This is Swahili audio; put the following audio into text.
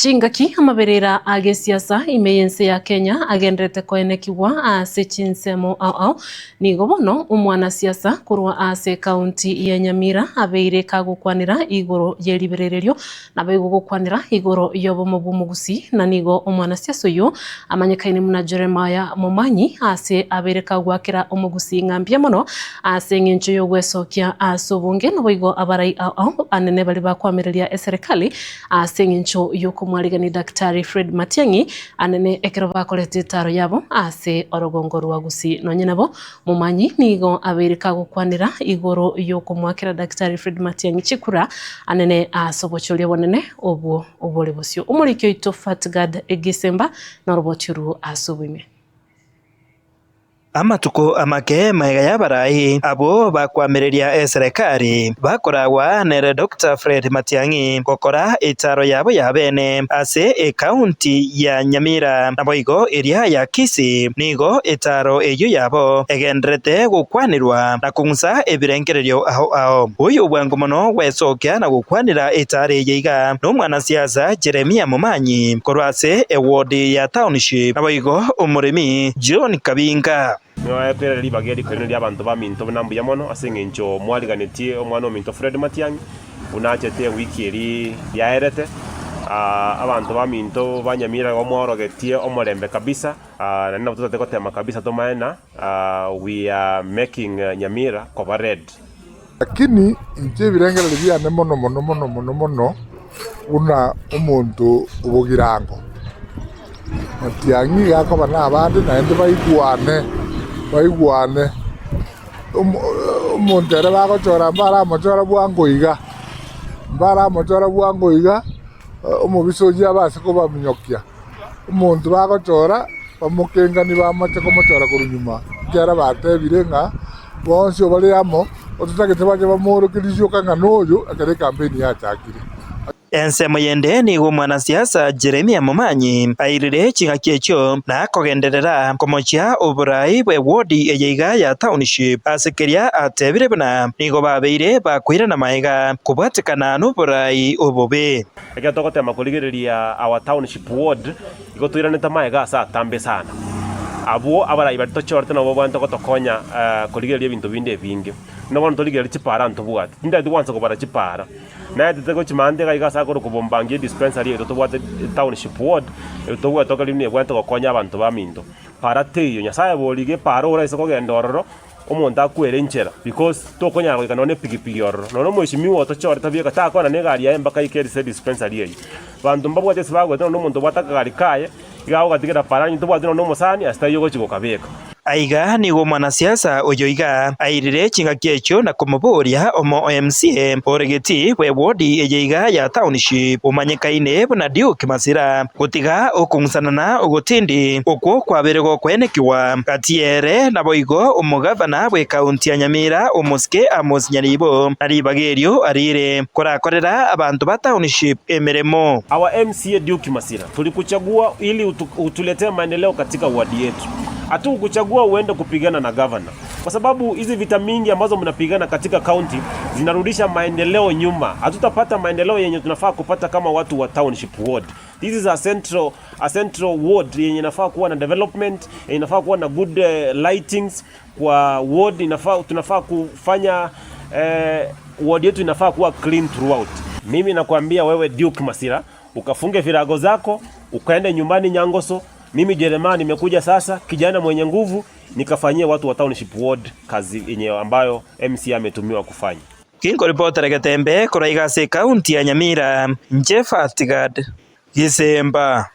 Chingaki amaberera age siasa imeyense ya Kenya agendrete koenekiwa ase chinsemo au nigo bono umwana siasa kurwa ase county ya Nyamira abeire kagukwanira igoro yeriberererio nabego gukwanira igoro yobomo bumugusi na nigo umwana siasa uyu amanyekaine muna Jeremiah Momanyi ase abeire kagwakira umugusi ngambye mono ase ngincho yo gwesokia asobunge noboigo abarai au anene bali bakwamireria eserikali ase ngincho yo kumwarigani Daktari Fred Matiang'i anene ekero bakorete taro yabo ase orogongo rwa Gusii nonye nabo Momanyi nigo abeire kagukwanira igoro yo kumwakira Daktari Fred Matiang'i chikura anene asobochoria bonene obole bosio umurikyo ito Fatgad Egisemba na robochuru asubime amatuko amake maiga yabarai abo bakwamireria serikali bakoragwa nere Dr. Fred Matiang'i gokora itaro yabo yabene ase county ya Nyamira naboigo iria ya Kisii nigo itaro eyo yabo egendrete gukwanirwa na kungsa ebirengererio aho uyu bwangu mono wesokia na gukwanira itare yiga no mwana siasa Jeremiah Momanyi korwase ewodi ya township naboigo umurimi John Kabinga Pere libageri kwenye abantu ba minto nambuya mono asengencho mwaliganetie omwana minto Fred Matiang'i unachete wiki eri yaerete abantu ba minto banyamira omworogetie omorembe kabisa na nina tutate kotema kabisa tomaena we are making Nyamira cover red lakini inje birengera libyane mono una umuntu ubugirango Matiang'i yakoba nabandi naende baigwane umuntu era bagochora mbaramochora bwangoiga umubisoji abase ko baminyokia umuntu bagochora bamukengani bamache komochora kurunyuma kera batebire nga bonse bali amo otutagete baje bamurukirisyo kanga noyo akare campaign ya chakire ensemo yende ni mwana siasa Jeremiah Momanyi airire chingaki echo na kogenderera komochia oburai bwe wodi eyiga ya township asekeria atebire bana nigo babeire bakwira na maiga kubwatikana n'oburai obobe ege tokotema kuligereria our township ward igotwira neta maiga asa tambe sana abo abarai bari tochorte nabo bantu kotokonya kuligereria bintu binde bingi no bantu ligereria chipara ntubwate ndati wanza kubara chipara na tetego chimande ga igasa ko kubombangie dispensary eto tobwate township ward eto bwa toka limwe bwanto kokonya abantu ba minto para teyo nyasaye bolige para ora isoko gendororo omonta kwere nchera because tokonya ko kanone pigipigi ororo no mwishimi woto chore tabye kata kona ne gari ya mbaka ikeri dispensary eyi bantu mbabwate sibagwe no muntu bwataka gari kaye igaho gatigera para nyito bwate no musani astayo go chigokabeka aiga nigo mwana siasa oyoiga airire chingaki echo na komoboria omo MCA oregeti we wodi eyiga ya township umanyekaine buna Duke Masira gutiga okungsanana ogotindi okwo kwaberego kwenekiwa katiere naboigo umugavana we county ya Nyamira umuske Amos Nyaribo ari bagerio arire korakorera abantu ba township emeremo our MCA Duke Masira tulikuchagua ili utuletee maendeleo katika wadi yetu hatu kuchagua uende kupigana na governor kwa sababu hizi vita mingi ambazo mnapigana katika county zinarudisha maendeleo nyuma. Hatutapata maendeleo yenye tunafaa kupata kama watu wa township ward. This is a central ward yenye inafaa kuwa na development, yenye inafaa kuwa na good lightings kwa ward, tunafaa kufanya ward yetu inafaa kuwa clean throughout. Mimi nakwambia wewe Duke Masira, ukafunge virago zako, ukaende nyumbani Nyangoso. Mimi Jeremiah nimekuja sasa kijana mwenye nguvu nikafanyia watu wa township ward kazi yenye ambayo MC ametumiwa kufanya. Kingo reporter Gatembe kuraiga se county ya Nyamira Fatgad Gisemba.